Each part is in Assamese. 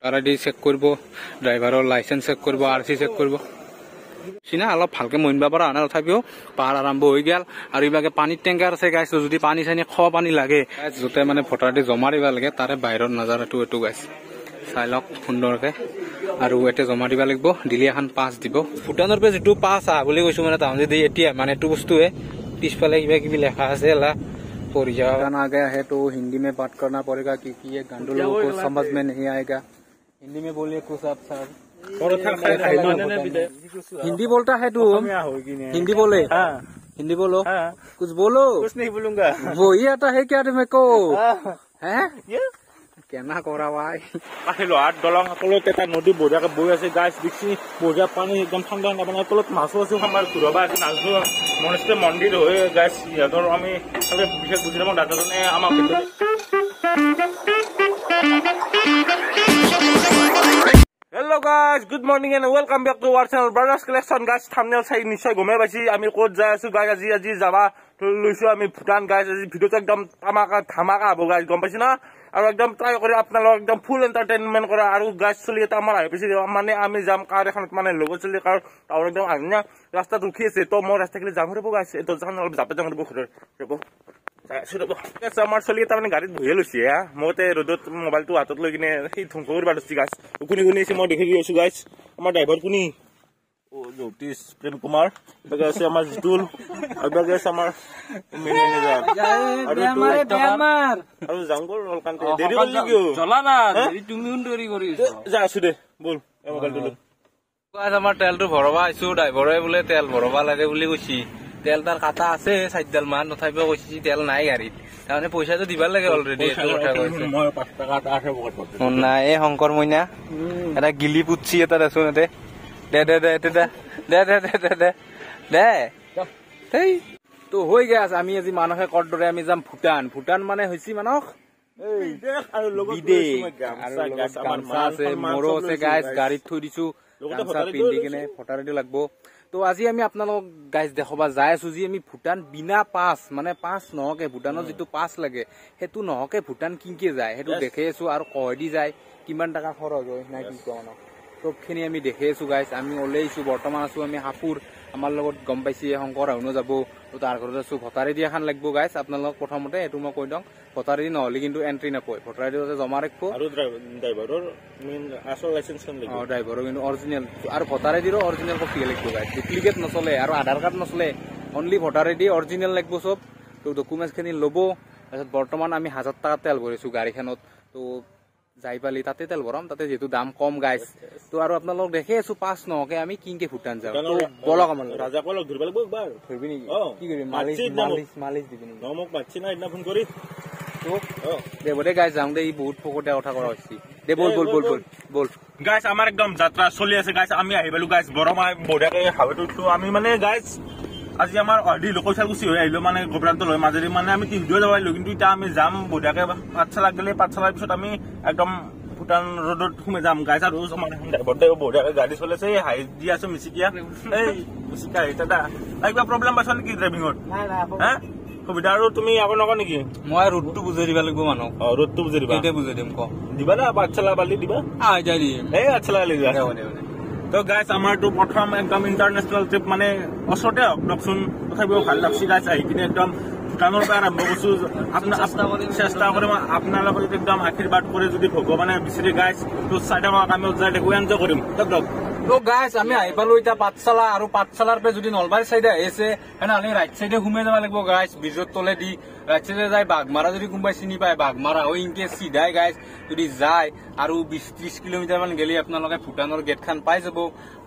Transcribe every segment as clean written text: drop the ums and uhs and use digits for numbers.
আইডি চেক কৰিব, ড্ৰাইভাৰৰ লাইচেন্স চেক কৰিব, RC চেক কৰিব। চিনা অলপ ভালকে মহিবা পৰা অনা তথাপিও পাহাৰ আৰম্ভ হৈ গেল। আৰু এইভাগে পানীৰ টেংকাৰ আছে গাইছ, যদি পানী চানী খোৱা পানী লাগে য'তে মানে ভোটাৰ আইডি জমা দিব লাগে তাৰে বাহিৰত নাজাৰাটো এইটো গাইছ চাই লওক সুন্দৰকে। আৰু এতিয়া জমা দিব লাগিব, দিলে এখন পাছ দিব। ভূটানৰ পৰা যিটো পাছ আহ বুলি কৈছো মানে তাহোঁতে দিয়ে এতিয়া মানে এইটো বস্তুৱে পিছফালে কিবা কিবি লেখা আছে এলা পঢ়ি যাওয়া। गाना आ गया है तो हिंदी में बात करना पड़ेगा क्योंकि ये गांडू लोगों को समझ में नहीं आएगा। हिंदी में बोलिए कुछ आप सर। हिंदी बोलता है तू? हिंदी बोले? हिंदी बोलो। कुछ बोलो। कुछ नहीं बोलूंगा। वो ही आता है क्या तुम्हें को? है কেনা কৰা ভাই আহিলো আট দলং তলত এটা নদী বঢ়িয়াকে বৈ আছে গাইছ দেখছি বঢ়িয়া পানী একদম ঠাণ্ডা ঠাণ্ডা তলত মাছো আছে আমাৰ ঘূৰাবা আছে নাজো মনস্তে মন্দিৰ হৈ গাইছ সিহঁতৰ আমি বিশেষ বুজি নাপাওঁ দাদাজনে আমাক hello' guys good morning and welcome back to our channel brothers collection. Guys thumbnail চাই নিশ্চয় গমেই পাইছি আমি ক'ত যাই আছো গাইজ। আজি যাবা লৈছো আমি ভূটান গাইজ। আজি ভিডিঅ'টো একদম ধামাকা হ'ব গাইজ, গম পাইছি না? আৰু একদম ট্ৰাই কৰি আপোনালোক একদম ফুল এণ্টাৰটেইনমেণ্ট কৰা। আৰু গাইজ চলি এটা আমাৰ আহি পাইছে মানে আমি যাম কাৰ এখনত মানে লগত চলি কাৰ টাউন একদম ধুনীয়া ৰাস্তাত ৰখি আছে। তো মই ৰাস্তাখিনি যাম ৰ'ব গাইজ, এই দৰ্জাখন অলপ জাপে যাম ৰ'ব ঘৰৰ ৰ'ব আমাৰ চলি এটা মানে গাড়ীত বহিয়ে লৈছে হা। মইতে ৰ'দত মোবাইলটো হাতত লৈ কিনে সেই ধ্বংস কৰিব পাৰিছো গাইজ। শুনি শুনিছে মই দেখি আছো গাইজ। আমাৰ ড্ৰাইভাৰ কোনি জ্যোতিষ প্ৰেম কুমাৰ, এবাগে আছে আমাৰ জিতুল, এবাগে আছে আমাৰ আৰু জাংগল অলকান্তে দেৰি হ'ল নেকি জলা না তুমি দেৰি কৰি যা আছো দে বল মোবাইলটো লৈ। আমাৰ তেলটো ভৰাবা আহিছো, ড্ৰাইভাৰে বোলে তেল ভৰাবা লাগে বুলি কৈছি। তেল তাৰ কাটা আছে 4 মান, তথাপিও কৈছি তেল নাই গাড়ীত, তাৰমানে পইচাটো দিবা লাগে অলৰেডি। এইটো কথা কৈছে নাই এই শংকৰ মইনা এটা গিলি পুতছি এটা দেচোন এতে দে দে দে দে দে দে দে দে দে দে এই তো হৈ গেছ। আমি আজি মানুহে কৰ দৰে আমি যাম ভূটান। ভূটান মানে হৈছে মানস মোৰো আছে গাইজ, গাড়ীত থৈ দিছো পিন্ধি কিনে ভোটাৰ আইডি লাগব। তো আজি আমি আপোনালোকক গাইজ দেখাবা যাই আছো যে আমি ভূটান বিনা পাছ মানে পাছ নহকে ভূটানৰ যিটো পাছ লাগে সেইটো নহকে ভূটান কিনকে যায় সেইটো দেখি আছো। আৰু কহেদি যায় কিমান টকা খৰচ হয় নাই কি কোৱা ন চবখিনি আমি দেখি আছো গাইজ। আমি ওলাইছো বৰ্তমান আছো আমি হাপুৰ, আমাৰ লগত গম পাইছি শংকৰ আহুনো যাব। তো তাৰ ঘৰত আছো, ভোটাৰ আইডি এখন লাগিব গাইজ। আপোনালোক প্ৰথমতে এইটো মই কৈ দিওঁ ভোটাৰ আইডি নহ'লে কিন্তু এণ্ট্ৰি নাপায়। ভোটাৰ আইডি জমা ৰাখিব আৰু ড্ৰাইভাৰৰ আচল লাইচেন্সখন লাগিব। ড্ৰাইভাৰৰ কিন্তু অৰিজিনেল আৰু ভোটাৰ আইডিৰো অৰিজিনেল কপি লাগিব গাইজ, ডুপ্লিকেট নচলে। আৰু আধাৰ কাৰ্ড নচলে, অনলি ভোটাৰ আইডি অৰিজিনেল লাগিব চব। তো ডকুমেণ্টছখিনি ল'ব। তাৰপিছত বৰ্তমান আমি 1000 টকা তেল ভৰাইছো গাড়ীখনত। তো যাই পালি তাতে তেল ভৰাম, তাতে যিহেতু দাম কম গাইজ। তো আৰু আপোনালোক দেখি আছো পাছ নহকে আমি কিনকে ভূটান যাওঁ। বলক আমাৰ ৰাজাকলক ধৰিব লাগিব একবাৰ। ধৰিবি নেকি? কি কৰিবি? মালিচ দিবি নেকি? মোক মাতছি না এদিনা ফোন কৰি দে বদে গাইজ যাওঁ দে। বহুত ফকটীয়া কথা কৰা হৈছে দে। বল বল বল বল বল গাইজ। আমাৰ একদম যাত্ৰা চলি আছে গাইজ। আমি আহি পালো গাইজ বৰমাই বঢ়িয়াকে হাৱেটো উঠলো আমি মানে গাইজ। আজি আমাৰ অৰ্ধি লোকচালকুচি হৈ আহিলো মানে গোবৰান্ত লৈ মাজেদি মানে আমি তিনিও যাব পাৰিলো, কিন্তু এতিয়া আমি যাম বঢ়িয়াকে পাঠশালা গেলে। পাঠশালাৰ পিছত আমি একদম ভূটান ৰোডত সোমাই যাম গাইজ। আৰু আমাৰ ড্ৰাইভাৰতে বঢ়িয়াকে গাড়ী চলাইছে হাই দি আছো মিচিকিয়া এই মিচিকা হেৰি দাদা কিবা প্ৰব্লেম পাইছ নেকি ড্ৰাইভিঙত? হা সুবিধা আৰু তুমি আকৌ নক নেকি? মই ৰোডটো বুজাই দিব লাগিব মানুহক। ৰোডটো বুজাই দিবা? বুজাই দিম ক দিবা না পাঠশালা বালি দিবা এই পাঠশালা লৈ যা। তো গাইজ আমাৰতো প্ৰথম একদম ইণ্টাৰনেশ্যনেল ট্ৰিপ মানে ওচৰতে হওক দিয়কচোন, তথাপিও ভাল লাগছি গাইজ আহি কিনে। একদম ভূটানৰ পৰা আৰম্ভ কৰিছো, চেষ্টা কৰিম আপোনালোকৰ একদম আশীৰ্বাদ কৰি যদি ভগৱানে বিচাৰি গাইজ তো চাই থাকক, আমি যাই দেখো এনজয় কৰিম দিয়ক। তো গাইজ আমি আহি পালো এতিয়া পাঠশালা। আৰু পাঠশালাৰ পৰা যদি নলবাৰী চাইডে আহিছে তেনেহ'লে ৰাইট চাইডে সোমাই যাব লাগিব গাইজ। ব্ৰিজৰ তলেদি ৰাইট চাইডে যাই বাঘমাৰা যদি কোনোবাই চিনি পায় বাঘমাৰা হৈ ইনকে চিধাই গাইজ যদি যায় আৰু 20-30 কিলোমিটাৰ মান গেলি আপোনালোকে ভূটানৰ গেট খান পাই যাব।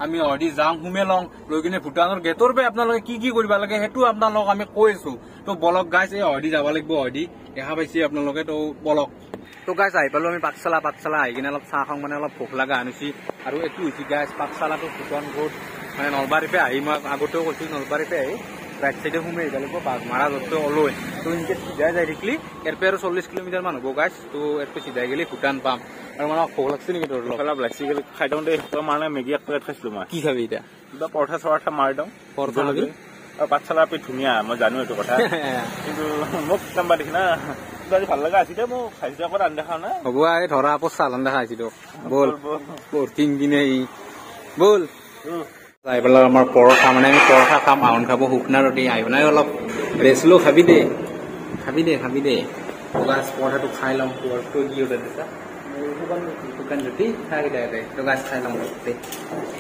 আমি অৰ্ধি যাওঁ সোমাই লওঁ লৈ কিনে ভূটানৰ গেটৰ পৰা আপোনালোকে কি কি কৰিব লাগে সেইটো আপোনালোকক আমি কৈ আছো। তো বলক গাইজ এই অৰ্ধি যাব লাগিব, অৰ্ধি দেখা পাইছে আপোনালোকে। তো বলক। তো গাইজ আহি পালো আমি পাঠশালা আহি কিনে অলপ চাহ খাওঁ মানে অলপ ভোক লগা আনিছি। আৰু এইটো হৈছে গাইজ পাঠশালাটো ভূটান ৰোড মানে নলবাৰীৰ পৰা আহি মই আগতেও কৈছো নলবাৰীৰ পৰা আহি ৰাইট চাইডে সোমাই আহিব লাগিব বাঘমাৰা য'তে ওলৈ। তো এনেকৈ চিধাই যাই থাকিলি ইয়াৰ পৰা আৰু 40 কিলোমিটাৰ মান হ'ব গাইজ। তো ইয়াৰ পৰা চিধাই গেলি ভূটান পাম। আৰু মানে ভোক লাগছে নেকি তোৰ? অলপ লাগছি খাই দিওঁ দে। মানে মেগী এক প্লেট খাইছিলো মই। কি খাবি এতিয়া? কিবা পৰঠা চৰঠা মাৰি দিওঁ। পৰঠা লাগি আৰু পাঠশালা ধুনীয়া মই জানো এইটো কথা, কিন্তু মোক কামবা দেখি না ভাল লগা আছিল দে মোক খাইছে আকৌ ৰান্ধি দেখা নাই হ'ব এই ধৰা আকৌ চালান দেখা আছিলো বল কিন কিনে বল আহি পেলাই আমাৰ পৰঠা মানে আমি পৰঠা খাম আউন খাব শুকনা ৰুটি আহি পেলাই অলপ ৰেষ্ট লো খাবি দে পৰঠাটো খাই লওঁ শুকান ৰুটি খাই দে তো গাছ খাই লওঁ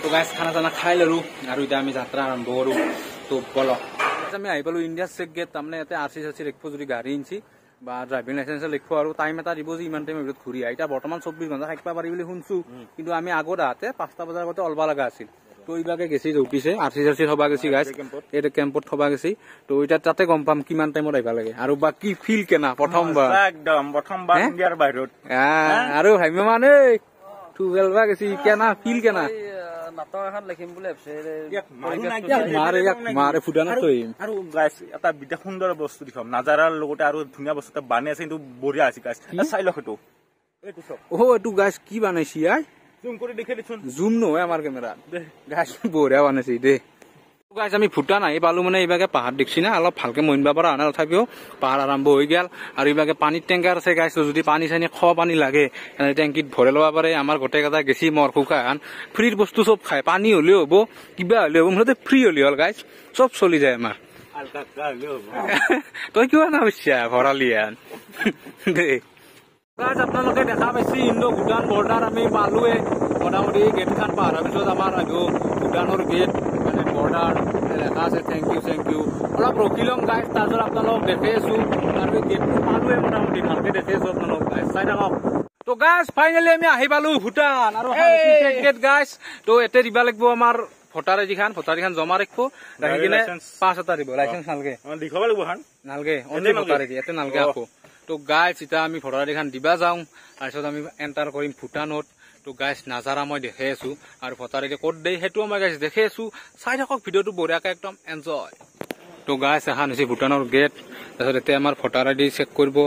তো গাছ খানা চানা খাই ললো আৰু এতিয়া আমি যাত্ৰা আৰম্ভ কৰোঁ তো বলক আমি আহি পালো ইণ্ডিয়া চেক গেট তাৰমানে ইয়াতে RC লিখিব যদি গাড়ী ইঞ্চি বা ড্ৰাইভিং লাইচেন্স লিখিব আৰু টাইম এটা দিব যে ইমান টাইমৰ ভিতৰত ঘূৰি আহি এতিয়া বৰ্তমান 24 ঘণ্টা থাকিব পাৰি বুলি শুনছো কিন্তু আমি আগত আহোঁতে 5টা বজাৰ আগতে ওলবা লগা আছিল তো এইবাকে গেছি উঠিছে RC থবা গেছি গাছ এই কেম্পত থবা গেছি তো এতিয়া তাতে গম পাম কিমান টাইমত আহিব লাগে আৰু বা কি ফিল কেনা প্ৰথমবাৰ ইণ্ডিয়াৰ বাহিৰত আৰু ভাবিব মানে 12 বা গেছি কেনা ফিল কেনা নাটক এখন লিখিম বুলি মাৰে ফুটানত থৈম আৰু গাইছ এটা বিদেশ সুন্দৰ বস্তু দেখাম নাজাৰাৰ লগতে আৰু ধুনীয়া বস্তু এটা বানি আছে কিন্তু বঢ়িয়া আছে গাইছ চাই লওক এইটো গাছ কি বানাইছি জুম কৰি দেখি দিছোন জুম নহয় আমাৰ কেমেৰা গাছ বঢ়িয়া বানাইছি দে গাছ আমি ভূটান আহি পালো মানে এইবাকে পাহাৰ দেখছি না অলপ ভালকে মনিবা পৰা আনা তথাপিও পাহাৰ আৰম্ভ হৈ গেল আৰু এইবাকে পানীৰ টেংকাৰ আছে গাছ যদি পানী চানী পানী লাগে টেংকিত ভৰাই ল'ব পাৰে আমাৰ গোটেইকেইটা গেছি মৰ শুকান ফ্ৰীৰ বস্তু চব খায় পানী হলেও হ'ব কিবা হলেও হ'ব মুঠতে ফ্ৰী হলে হ'ল গাছ চব চলি যায় আমাৰ তই কিয় না বুজিছা ভৰালিয়ান দেই গাছ আপোনালোকে দেখা পাইছে ইণ্ডো ভূটান বৰ্ডাৰ আমি পালোৱে মোটামুটি গেটখন পাৰ হোৱাৰ পিছত আমাৰ ভূটানৰ গেট মানে বৰ্ডাৰ লেখা আছে থেংক ইউ অলপ ৰখি ল'ম গাইজ তাৰপিছত আপোনালোকক দেখাই আছো আৰু গেটটো পালোৱে মোটামুটি ভালকে দেখাই আছো আপোনালোক গাইজ চাই থাকক তো গাইজ ফাইনেলি আমি আহি পালো ভূটান আৰু গেট গাইজ তো এতে দিব লাগিব আমাৰ ভোটাৰ আইডিখন জমা ৰাখিব ৰাখি কিনে পাছ এটা দিব লাইচেন্স নালগে অনলি ভোটাৰ আইডি ইয়াতে নালগে আকৌ তো গাইজ এতিয়া আমি ভোটাৰ আইডিখন দিবা যাওঁ তাৰপিছত আমি এণ্টাৰ কৰিম ভূটানত তো গাইজ নাজাৰা মই দেখাই আছো আৰু ভোটাৰ আইডি ক'ত দেই সেইটোও মই গাইজ দেখাই আছো চাই থাকক ভিডিঅ'টো বঢ়িয়াকে একদম এনজয় তো গাইজ এখন হৈছে ভূটানৰ গেট তাৰপিছত এতিয়া আমাৰ ভোটাৰ আইডি চেক কৰিব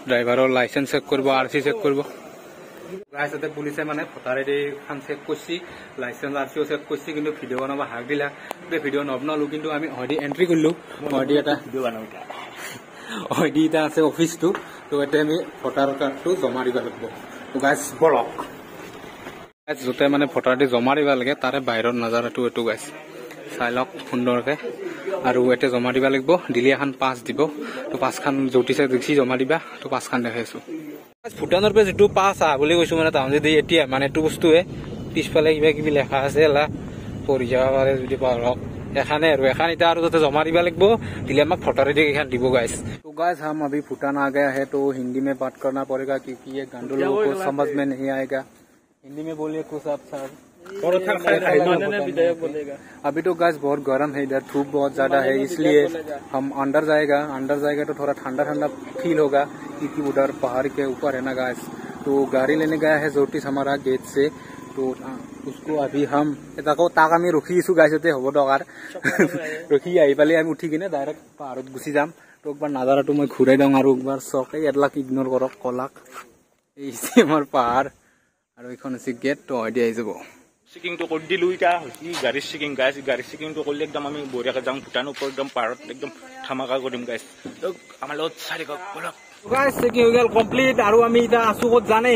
ড্ৰাইভাৰৰ লাইচেন্স চেক কৰিব RC চেক কৰিব গাইজ ইয়াতে পুলিচে মানে ভোটাৰ আইডিখন চেক কৰিছে লাইচেন্স RCও চেক কৰিছে কিন্তু ভিডিঅ' বনাব হাক দিলা ভিডিঅ' নবনালো কিন্তু আমি হয়দি এণ্ট্ৰি কৰিলো হয়দি এটা হয়দি এটা আছে অফিচটো তো এতিয়া আমি ভোটাৰ কাৰ্ডটো জমা দিব লাগিব তো গাইজ বলক য'তে মানে ভোটাৰ আইডি জমা দিব লাগে তাৰে বাহিৰত নাজাৰাটো এইটো গাইজ চাই লওক সুন্দৰকে আৰু এতিয়া জমা দিব লাগিব দিলে এখন পাছ দিব তো পাছখন জটিছে দেখি জমা দিবা তো পাছখন দেখাইছো ভূটানৰ পৰা যিটো পাছ আহা বুলি কৈছো মানে তাহোঁতে দিয়ে এতিয়া মানে এইটো বস্তুৱে পিছফালে কিবা কিবি লেখা আছে এলা পঢ়ি যাব পাৰে যদি পাৰক এখানে আৰু এখন এতিয়া আৰু যাতে জমা দিব লাগিব দিলে আমাক ভোটাৰ আইডি এখন দিব গাইজ तो गाइस हम अभी भूटान आ गया है तो हिंदी में बात करना पड़ेगा क्योंकि ये गांडू लोगों को समझ में नहीं आएगा हिंदी में बोलिए कुछ आप सर अभी तो गाइस बहुत गर्म है इधर धूप बहुत ज्यादा है इसलिए हम अंदर जाएगा तो थोड़ा ठंडा फील होगा क्योंकि उधर पहाड़ के ऊपर है ना गाइस तो गाड़ी लेने गया है ज्योतिष हमारा गेट से तो उसको अभी हम ताक आम रखी गाइसते हम दरकार रखी पाले आम उठी किने डायरेक्ट पहाड़त गुसि जाम तो एक बार नाजाराটো मैं घूराई दिওঁ আৰু একবাৰ চকে এডলাক ইগনোৰ কৰক কলাক এই আমাৰ পাহাৰ আৰু এইখন আছে গেট তো আইডি আহি যাব চেকিংটো কৰি দিলো এটা গাড়ী চেকিং গাইছ গাড়ী চেকিংটো কৰিলে একদম আমি বঢ়িয়াকে যাম ভূটানৰ ওপৰত একদম পাহাৰত একদম ধামাকা কৰিম গাইছ আমাৰ লগত চাৰি বলক গাইছ চেকিং হৈ গেল কমপ্লিট আৰু আমি এটা আছো ক'ত জানে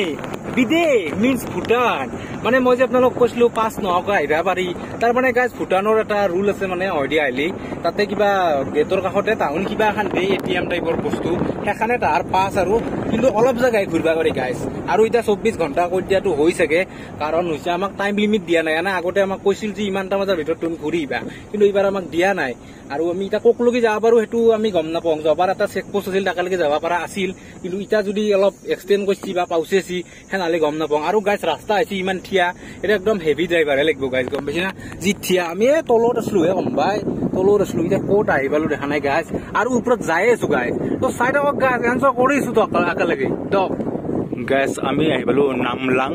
বিদেশ মিন্স ভূটান মানে মই যে আপোনালোক কৈছিলো পাছ নহক আহিব পাৰি তাৰ মানে গাইছ ভূটানৰ এটা ৰুল আছে মানে আইডি আহিলে তাতে কিবা গেটৰ কাষতে টাউন কিবা এখন দেই ATM টাইপৰ বস্তু সেইখানে তাৰ পাছ আৰু কিন্তু অলপ জাগাই ঘূৰিবা পাৰি গাইছ আৰু এতিয়া 24 ঘণ্টা কৈ দিয়াটো হৈ চাগে কাৰণ হৈছে আমাক টাইম লিমিট দিয়া নাই না আগতে আমাক কৈছিল যে ইমানটা বজাৰ ভিতৰত তুমি ঘূৰিবা কিন্তু এইবাৰ আমাক দিয়া নাই আৰু আমি এটা কোকলৈকে যাব পাৰো সেইটো আমি গম নাপাওঁ যাবাৰ এটা চেক পোষ্ট আছিল তাকালৈকে যাব পৰা আছিল কিন্তু এতিয়া যদি অলপ এক্সটেন্ড কৰিছি বা পাউচেছি হেনালে গম নাপাওঁ আৰু গাইছ ৰাস্তা হৈছে ইমান থিয়া এটা একদম হেভি ড্ৰাইভাৰহে লাগিব গাইছ গম পাইছি না যি থিয়া আমি তলত আছিলো হে গম্বাই তলত আছিলো এতিয়া ক'ত আহি পালো দেখা নাই গাইছ আৰু ওপৰত যাই আছো গাইছ তো চাই থাকক গাইছ এনজয় কৰিছো তো একেলগে দক গাইছ আমি আহি পালো নামলাং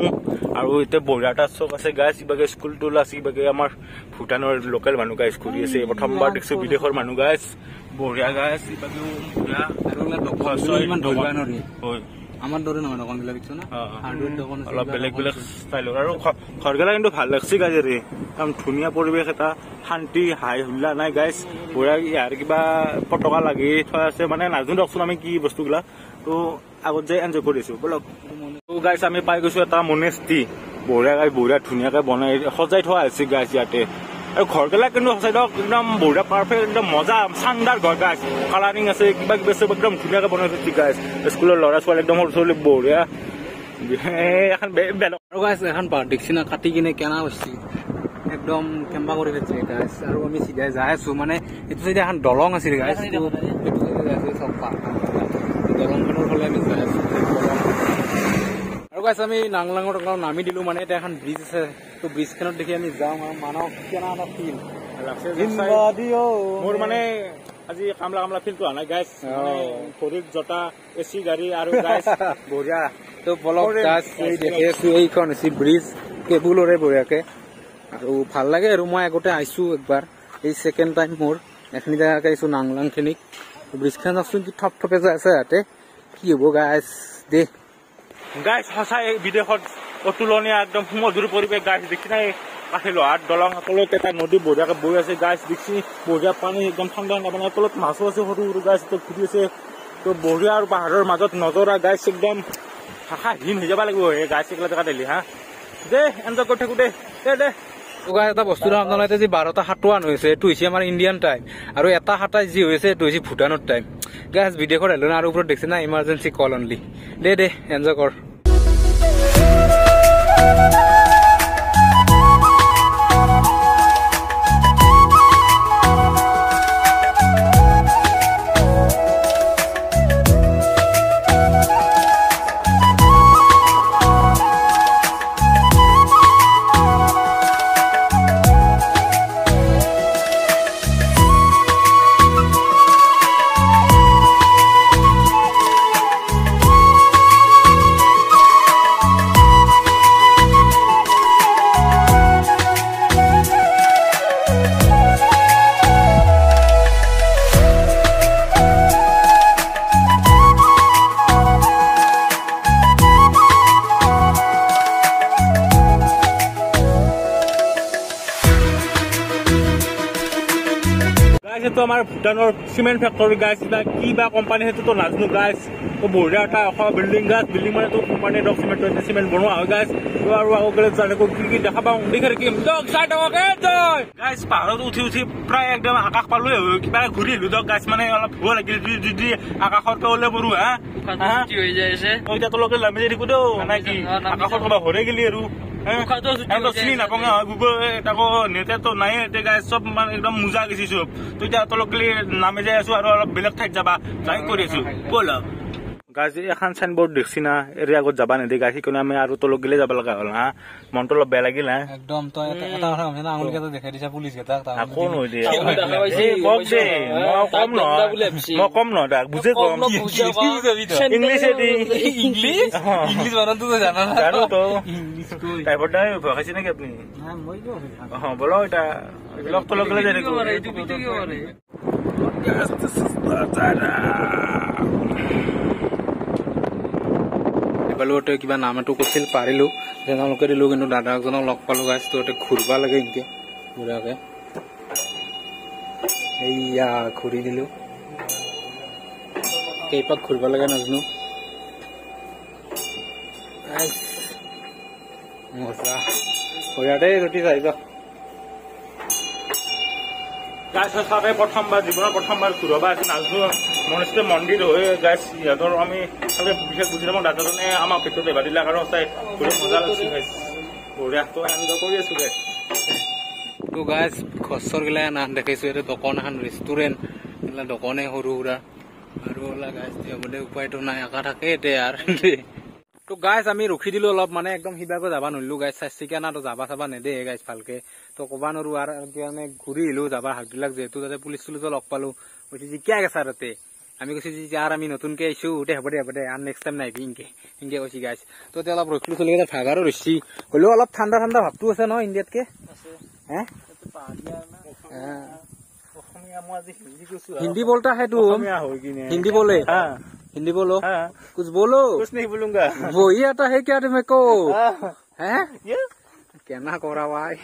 আৰু এতিয়া বঢ়িয়া এটা চক আছে গাইছ ইবাগে স্কুল টোল আছে ইবাগে আমাৰ ভূটানৰ লোকেল মানুহ গাইছ ঘূৰি আছে প্ৰথমবাৰ দেখিছো বিদেশৰ মানুহ গাইছ বঢ়িয়া গাইছ ইবাগে আমাৰ দৰে নহয় দোকান বিলাক দেখিছো না অলপ বেলেগ ষ্টাইলৰ আৰু ঘৰগেলা কিন্তু ভাল লাগছে গাইছ ৰে একদম ধুনীয়া পৰিৱেশ এটা শান্তি হাই হুল্লা নাই গাইছ বঢ়িয়া ইয়াৰ কিবা পতকা লাগি থোৱা আছে মানে নাজানো দিয়কচোন আমি কি বস্তুগিলা তো আগত যাই এনজয় কৰিছো বলক তো গাইছ আমি পাই গৈছো এটা মনেষ্টি বঢ়িয়া ধুনীয়াকৈ বনাই সজাই থোৱা হৈছে গাইছ ইয়াতে আৰু ঘৰবিলাক কিন্তু সঁচাই দিয়ক একদম বঢ়িয়া পাৰফেক্ট একদম মজা চান্দাৰ ঘৰ গাইছ কালাৰিং আছে কিবা কিবি চব একদম ধুনীয়াকৈ বনাই থৈছে গাইছ স্কুলৰ ল'ৰা ছোৱালী একদম সৰু ছোৱালী বঢ়িয়া এখন বেলেগ আৰু গাইছ এখন দেখছি না কাটি কিনে কেনা হৈছে একদম কেম্পা কৰি ফেলছে গাইছ আৰু আমি চিধাই যাই আছো মানে এইটো চাইডে এখন দলং আছিল গাইছ এইটো চাইডে যাই আছো চব দলংখনৰ ফালে আমি যাই আছো আৰু গাইছ আমি নাংলাঙৰ নামি দিলো মানে এটা এখন ব্ৰিজ আছে তো ব্ৰিজখনত দেখি আমি যাওঁ আৰু মানুহক কেনা এটা ফিল মোৰ মানে আজি কামলা ফিলটো অহা নাই গাইছ ভৰিত জোতা এচি গাড়ী আৰু গাইছ বঢ়িয়া তো বলক গাছ দেখি আছো এইখন হৈছে ব্ৰিজ কেবুলৰে বঢ়িয়াকে আৰু ভাল লাগে আৰু মই আগতে আহিছো একবাৰ এই ছেকেণ্ড টাইম মোৰ এখিনি জেগাকে আহিছো নাংলাং খিনিক ব্ৰিজখন আছো কি থপথপে যাই আছে ইয়াতে কি হ'ব গাইছ দে গাইছ সঁচাই বিদেশত অতুলনীয় একদম সুমধুৰ পৰিৱেশ গাইছ দেখি নাই কাষে লোহাৰ দলং তলত এটা নদী বঢ়িয়াকে বৈ আছে গাইছ দেখছি বঢ়িয়া পানী একদম ঠাণ্ডা মানে তলত মাছো আছে সৰু সৰু গাইছ ঘূৰি আছে তো বঢ়িয়া আৰু পাহাৰৰ মাজত নজৰা গাইছ একদম শাখাহীন হৈ যাব লাগিব এই গাইছ এইগিলা জেগাত আহিলে হা দে এনজয় কৰি থাকো দে এটা বস্তু আপোনালোকে যি 12টা সাতোৱান হৈছে এইটো হৈছে আমাৰ ইণ্ডিয়ান টাইম আৰু এটা সাতাই যি হৈছে এইটো হৈছে ভূটানৰ টাইম গাইছ বিদেশত আহিলো না আৰু ওপৰত দেখিছে না emergency call only they enjoy কৰ সেইটো আমাৰ ভূটানৰ চিমেণ্ট ফেক্টৰী গাইছ কিবা কোম্পানী সেইটোতো নাজানো গাইছ তো বঢ়িয়া এটা বিল্ডিং গাছ বিল্ডিং মানে তো কোম্পানী ধৰক চিমেণ্ট বনোৱা হয় গাইছ আৰু আগলৈ জানে কি দেখা পাওঁ দেখি থাকিম গাইছ পাহাৰত উঠি প্ৰায় একদম আকাশ পালো কিবা ঘূৰি আহিলো দিয়ক গাইছ মানে অলপ ভুৱা লাগিল যদি আকাশৰ পৰা ওলাই পৰো হা এতিয়া তোলোকে লামি যাই থাকো দেও নাই কি আকাশৰ পৰা ভৰে গেলি আৰু চিনি নাপাওঁ গুগল তাকো নেটেতো নাই গাইছ চব মানে একদম মোজা গেছি চব তো এতিয়া তলকলি নামি যাই আছো আৰু অলপ বেলেগ ঠাইত যাবা যাই কৰি আছো ব'লা গাইছ এখন চাইনবোৰ্ড দেখছি না এৰি আগত যাবা নেদে গাইছ সেইকাৰণে আমি আৰু তলক গেলে যাব লগা হ'ল হা মনটো অলপ বেয়া লাগিল হা একদম তই এটা কথা না আঙুলিকেইটা দেখাই দিছা পুলিচ কেইটাক কোন হৈ দিয়ে মই কম নহয় তাক বুজে কম ইংলিছ ইংলিছ বানানটো তো জানা না জানো তো ড্ৰাইভাৰ দাই ভয় খাইছে নেকি আপুনি বলো এটা লগ তলক গেলে যাই পালো কিবা নাম এইটো কৈছিল পাৰিলো তেওঁলোকে দিলো কিন্তু দাদাজনক লগ পালো গাইছ তো ঘূৰবা লাগে এনেকে ঘূৰাকে এইয়া ঘূৰি দিলো কেইপাক ঘূৰবা লাগে নাজানো মজা বঢ়িয়াতে ৰুটি চাই যাওঁ গাইছ সঁচাকে জীৱনৰ প্ৰথমবাৰ ঘূৰবা আছিল নাজানো মনস্থ মন্দিৰ হৈ গাইছ সিহঁতৰ আমি বিশেষ বুজি নাপাওঁ দাদাজনে আমাক ভিতৰত এবাৰ দিলে আৰু সঁচাই ঘূৰি মজা লাগিছে গাইছ বঢ়িয়া তো এনজয় কৰি আছো গাইছ তো গাইছ খচৰ গিলা নাম দেখাইছো এটা দোকান এখন ৰেষ্টুৰেণ্ট এইগিলা দোকানে সৰু সুৰা আৰু ওলা গাইছ দিবলে উপায়তো নাই একা থাকে এতিয়া আৰু তো গাইছ আমি ৰখি দিলো অলপ মানে একদম সিবাকৈ যাবা নোৱাৰিলো গাইছ চাইচিকানা তো যাবা চাবা নেদে গাইছ ভালকে তো ক'বা নোৱাৰো আৰু মানে ঘূৰি আহিলো যাবা হাকবিলাক যিহেতু তাতে পুলিচ চুলিচো লগ পালো কৈছে যে কিয় গেছা তাতে আমি কৈছো যে আৰু আমি নতুনকে আহিছো দে হ'ব দে আৰু নেক্সট টাইম নাহিবি ইনকে কৈছি গাইছ তো এতিয়া অলপ ৰখিলো চলি ভাগাৰো ৰছি হ'লেও অলপ ঠাণ্ডা ভাৱটো আছে ন ইণ্ডিয়াতকে হে हिंदी बोलता है तू हिंदी बोले हिंदी बोलो कुछ बोलो कुछ नहीं बोलूंगा वही आता है क्या तुम्हें को है কেনা কৰা ভাই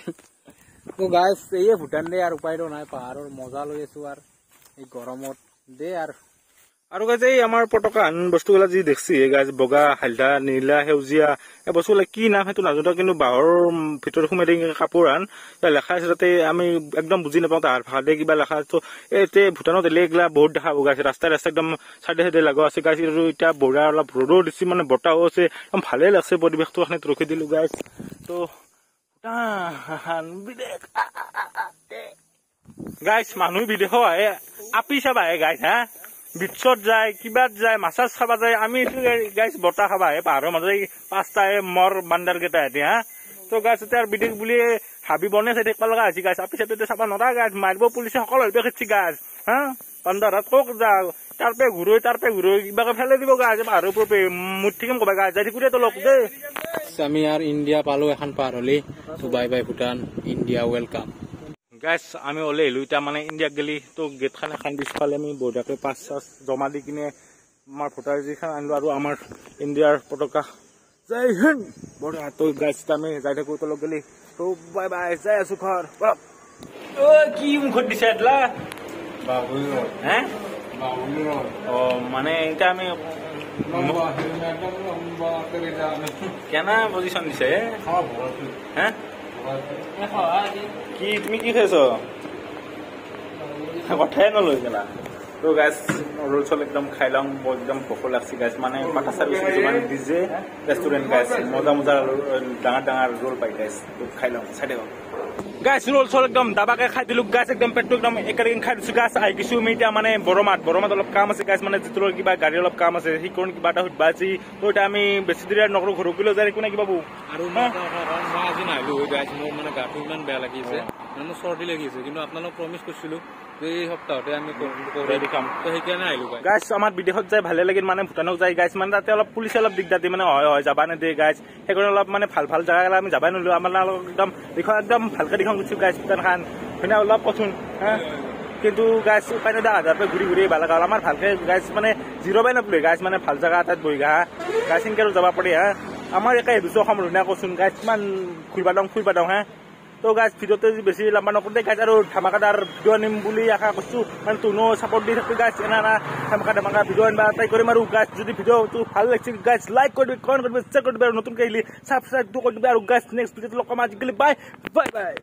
তো গাইছ এই ভূটান দে আৰু উপায়তো নাই পাহাৰৰ মজা লৈ আছো আৰু এই গৰমত দে আৰু আৰু গাইজ এই আমাৰ পতাকা আন বস্তুবিলাক যি দেখছি গাইজ বগা হালধা নীলা সেউজীয়া এই বস্তুবিলাক কি নাম সেইটো নাজানো কিন্তু বাঁহৰ ভিতৰত সোমাই দি কাপোৰ আন লেখা আছে তাতে আমি একদম বুজি নাপাওঁ তাহাৰ ভাষাতে কিবা লেখা আছে এতে ভূটানত এলেগলা বহুত দেখা পোৱা গৈছে ৰাস্তাই ৰাস্তাই একদম চাইডে চাইডে লগা আছে গাইজ আৰু এতিয়া বঢ়িয়া অলপ ৰ'দো দিছে মানে বতাহো আছে একদম ভালে লাগছে পৰিৱেশটো এখানে ৰখি দিলো গাইজ তো ভূটান বিদেশ গাইজ মানুহ বিদেশ আহে আপি চাব আহে গাইজ হা বিচত যায় কিবাত যায় মাছাজ খাবা যায় আমি গাইজ বতাহ খাবা আহে পাহাৰৰ মাজত 5টা মৰ বান্দাৰ কেইটা এতিয়া হা তো গাইজ এতিয়া বিদেশ বুলি হাবি বনে চাই থাকিব লগা হৈছে গাইজ আপি চাইডে চাব নৰা গাইজ মাৰিব পুলিচে সকলো হেল্পে খেচি গাইজ হা বান্দাৰত কক যাওঁ তাৰপে ঘূৰৈ কিবাকে ফেলাই দিব গাইজ পাহাৰৰ ওপৰত মুঠ ঠিকেম কবা গাইজ যাই থাকোঁ তলক দেই আমি আৰু ইণ্ডিয়া পালো এখন পাৰ হলি bye bye Bhutan India welcome guys আমি ওলাই আহিলো এতিয়া মানে ইণ্ডিয়াক গেলি তো গেট খান এখন পিছফালে আমি বঢ়িয়াকৈ পাছ চাছ জমা দি কিনে আমাৰ ভোটাৰ যিখন আনিলো আৰু আমাৰ ইণ্ডিয়াৰ পতাকা জয় হিন্দ বঢ়িয়া তো গাইজ আমি যাই থাকো তলক গেলি তো বাই বাই যাই আছো ঘৰ কি মুখত দিছে এডলা হে অ মানে এতিয়া আমি কেনা পজিশ্যন দিছে হে কি তুমি কি খাইছ কথাই নলৈ গেলা তো গাইজ ৰোল চল একদম খাই লওঁ একদম ভোক লাগছে গাইজ মানে পাঠা চাৰ্ভিচ কিছুমান দিছে ৰেষ্টুৰেণ্ট গাইজ মজা মজা ডাঙৰ ডাঙৰ ৰোল পাই গাইজ তো খাই লওঁ চাইডে গাইজ ৰোল চল একদম দাবাকে খাই দিলো গাইজ একদম পেটটো একদম একেলগে খাই দিছো গাইজ আহি কিছু আমি এতিয়া মানে বৰমাত অলপ কাম আছে গাইজ মানে যিটোৰ কিবা গাড়ী অলপ কাম আছে সেইকৰণ কিবা এটা সুধবা আছে তো এতিয়া আমি বেছি দেৰি নকৰো ঘৰক গ'লেও যায় একো নাই কিবা আৰু মই আজি নাহিলো গাইজ মোৰ মানে গাটো ইমান বেয়া লাগিছে মানে মোৰ চৰ্দি লাগিছে কিন্তু আপোনালোক প্ৰমিছ কৰিছিলো যে এই সপ্তাহতে আমি দেখাম তো সেইকাৰণে আহিলো গাইজ আমাৰ বিদেশত যাই ভালে লাগিল মানে ভূটানক যাই গাইজ মানে তাতে অলপ পুলিচে অলপ দিগদাৰ দিয়ে মানে হয় যাবা নেদিয়ে গাইজ সেইকাৰণে অলপ মানে ভাল ভাল জাগা আমি যাবাই নলো আমাৰ একদম দিখন একদম ভালকে দিখন গৈছো গাইজ ভূটান খান হয় অলপ কচোন হা কিন্তু গাইজ উপায় নেদা হাজাৰপে ঘূৰি ভাল লগা আমাৰ ভালকে গাইজ মানে জিৰবাই নপৰে গাইজ মানে ভাল জাগা এটাত বহি গা গাইজ সেনেকে যাব পাৰি হা আমাৰ একে দুশ অসম ধুনীয়া কচোন গাইজ কিমান ফুৰিবা দওঁ হা তো গাইজ ভিডিঅ'টো বেছি লম্বা নকৰোঁ গাইজ আৰু ধামাকাদাৰ ভিডিঅ' আনিম বুলি আশা কৰিছোঁ মানে তোনো ছাপৰ্ট দি থাকোঁ গাইজ এনা ধামাকা ভিডিঅ' আনিবা ট্ৰাই কৰিম আৰু গাইজ যদি ভিডিঅ'টো ভাল লাগিছে গাইজ লাইক কৰি দিবি কমেণ্ট কৰি দিবি শ্বেয়াৰ কৰি দিবি আৰু নতুনকৈ আহিলে ছাবস্ক্ৰাইবটো কৰি দিবি আৰু গাইজ নেক্সট ভিডিঅ'টো লগ পাম আজিকালি বাই বাই